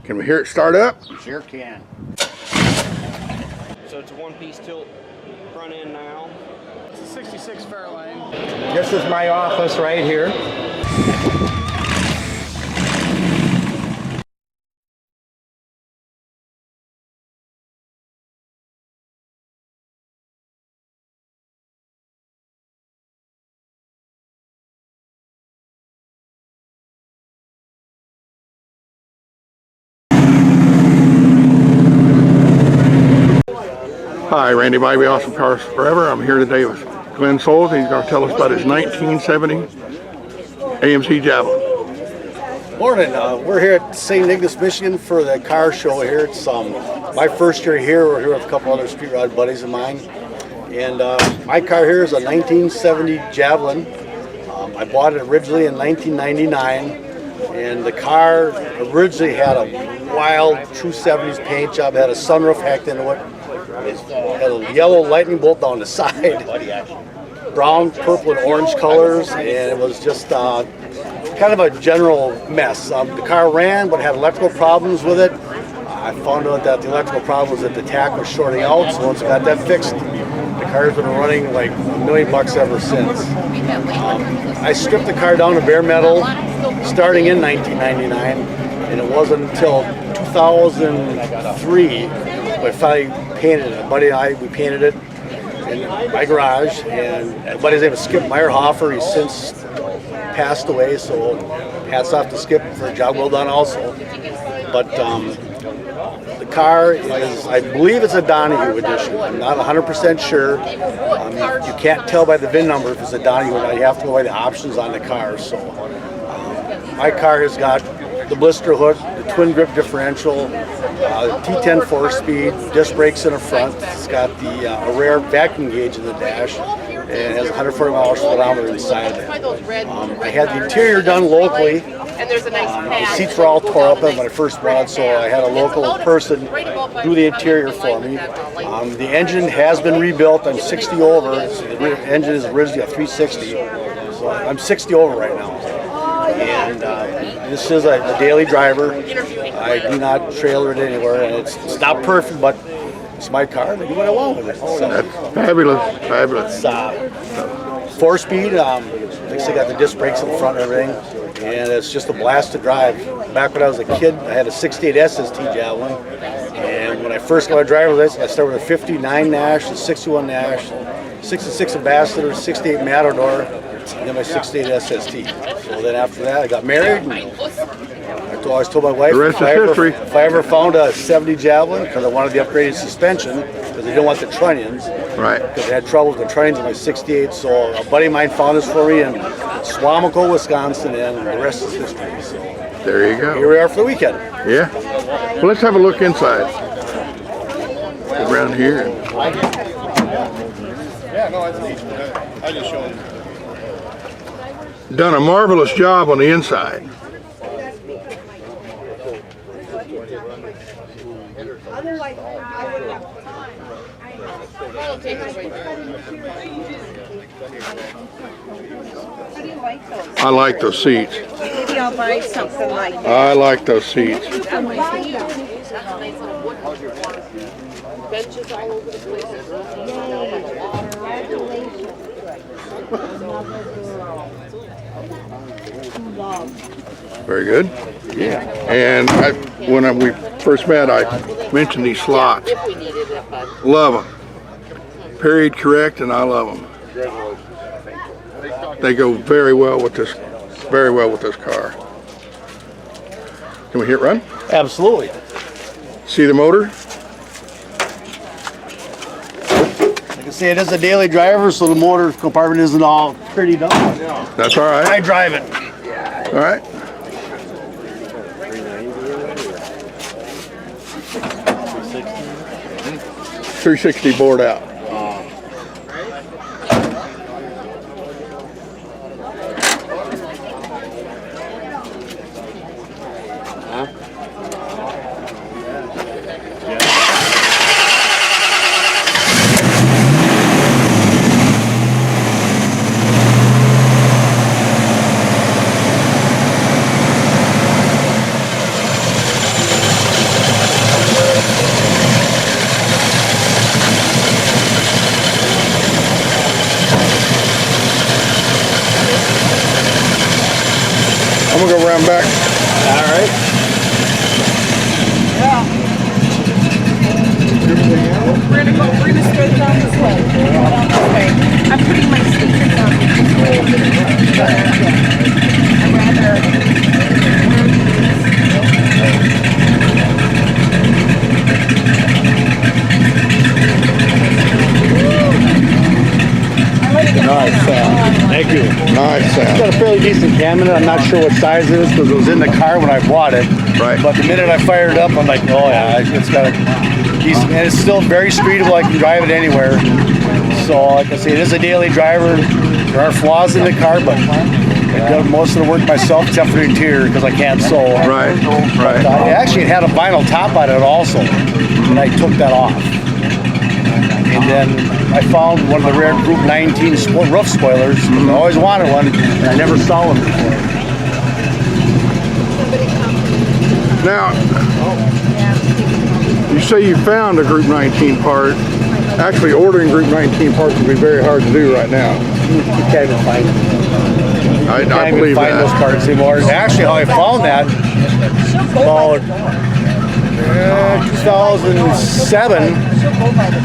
Can we hear it start up? Sure can. So it's a one-piece tilt front end now. It's a 66 Fairlane. This is my office right here. Hi, Randy Bybee, Awesome Cars Forever. I'm here today with Glenn Sowle. He's going to tell us about his 1970 AMC Javelin. Morning. We're here at St. Ignace, Michigan for the car show here. It's my first year here. We're here with a couple other street rod buddies of mine. And my car here is a 1970 Javelin. I bought it originally in 1999. And the car originally had a wild true 70s paint job. It had a sunroof hacked into it. It had a yellow lightning bolt down the side, brown, purple, and orange colors, and it was just kind of a general mess. The car ran, but had electrical problems with it. I found out that the electrical problem was that the tach was shorting out, so once I got that fixed, the car's been running like $1 million ever since. I stripped the car down to bare metal starting in 1999, and it wasn't until 2003 I finally painted it. A buddy and I, we painted it in my garage, and a buddy's name is Skip Meyerhofer. He's since passed away, so hats off to Skip for a job well done also. But the car is, I believe it's a Donohue edition. I'm not 100% sure. You can't tell by the VIN number if it's a Donohue or not. You have to go by the options on the car. So my car has got the blister hood, the twin grip differential, T10 4-speed, disc brakes in the front. It's got the a rare vacuum gauge in the dash, and it has 140 miles per speedometer inside of it. I had the interior done locally. The seats were all tore up when I first bought it, so I had a local person do the interior for me. The engine has been rebuilt. I'm 60 over. The engine is originally a 360, so I'm 60 over right now. And this is a daily driver. I do not trailer it anywhere, and it's not perfect, but it's my car, and I do what I want with it. So, That's fabulous, fabulous. It's 4-speed. Like I said, got the disc brakes in the front and everything, and it's just a blast to drive. Back when I was a kid, I had a 68 SST Javelin, and when I first got my driver's license, I started with a 59 Nash, a 61 Nash, 66 Ambassador, 68 Matador, and then my 68 SST. So then after that, I got married. And I always told my wife if I ever found a 70 Javelin, because I wanted the upgraded suspension, because I didn't want the trunnions. Right. Because I had trouble with the trunnions in my 68. So a buddy of mine found this for me in Swamico, Wisconsin, and the rest is history. So There you go. here we are for the weekend. Yeah. Well, let's have a look inside. Go around here. Yeah, no, it's neat. I just showed him. Done a marvelous job on the inside. I like those seats. Maybe I'll buy something like that. I like those seats. Benches all over the place. Very good. Yeah. And when we first met, I mentioned these slots. Love them. Period correct, and I love them. They go very well with this car. Can we hit run? Absolutely. See the motor? Like I say, it is a daily driver, so the motor compartment isn't all pretty done. That's all right. I drive it. All right. $360 board out. I'm gonna go around back. All right. We're gonna straight down this way. Okay. I'm putting my stickers on this way. I'd rather. Nice sound. Thank you. Nice It's sound. got a fairly decent cam in it. I'm not sure what size it is because it was in the car when I bought it. Right. But the minute I fired it up, I'm like, oh yeah, it's got a decent, and it's still very streetable. I can drive it anywhere. So like I say, it is a daily driver. There are flaws in the car, but I did most of the work myself except for the interior because I can't sew. Right, right. Actually, it had a vinyl top on it also, and I took that off. And then I found one of the rare Group 19 roof spoilers. I always wanted one, and I never saw one before. Now, you say you found a Group 19 part. Actually, ordering Group 19 parts would be very hard to do right now. You can't even find them. I You can't even believe find that. those parts anymore. Actually, how I found that about 2007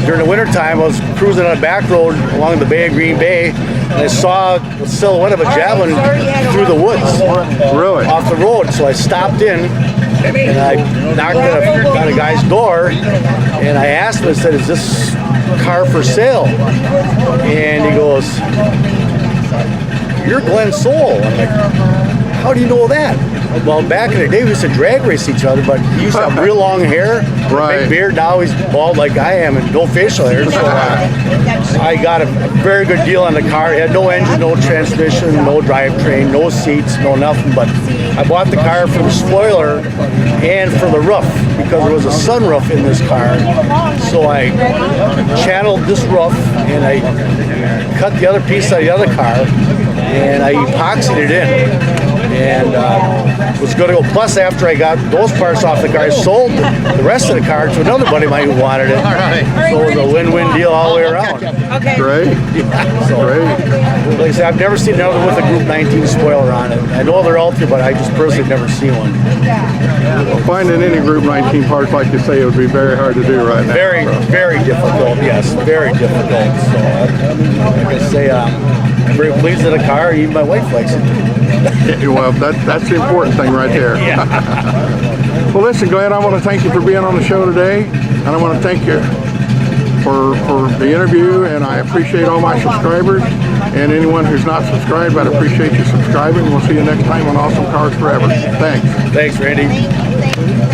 during the wintertime, I was cruising on a back road along the Bay of Green Bay, and I saw the silhouette of a Javelin through the woods Really? off the road. So I stopped in and I knocked on a guy's door, and I asked him, I said, is this car for sale? And he goes, you're Glenn Sowle. I'm like, how do you know that? Well, back in the day, we used to drag race each other, but he used to have real long hair, Right. big beard. Now he's bald like I am and no facial hair. So I got a very good deal on the car. It had no engine, no transmission, no drivetrain, no seats, no nothing. But I bought the car for the spoiler and for the roof because there was a sunroof in this car. So I channeled this roof and I cut the other piece out of the other car and I epoxied it in. And was going to go. Plus, after I got those parts off the car, I sold the rest of the car to another buddy of mine who wanted it. So it was a win-win deal all the way around. Okay. Great, So, great. like I said, I've never seen another with a Group 19 spoiler on it. I know they're out there, but I just personally never seen one. Finding any Group 19 parts, like you say, it would be very hard to do right now. Very, very difficult. Yes, very difficult. So, like I say, I'm very pleased with the car. Even my wife likes it. Well, that's the important thing right there. Well, listen, Glenn, I want to thank you for being on the show today, and I want to thank you for the interview, and I appreciate all my subscribers, and anyone who's not subscribed, I'd appreciate you subscribing. We'll see you next time on Awesome Cars Forever. Thanks. Thanks, Randy.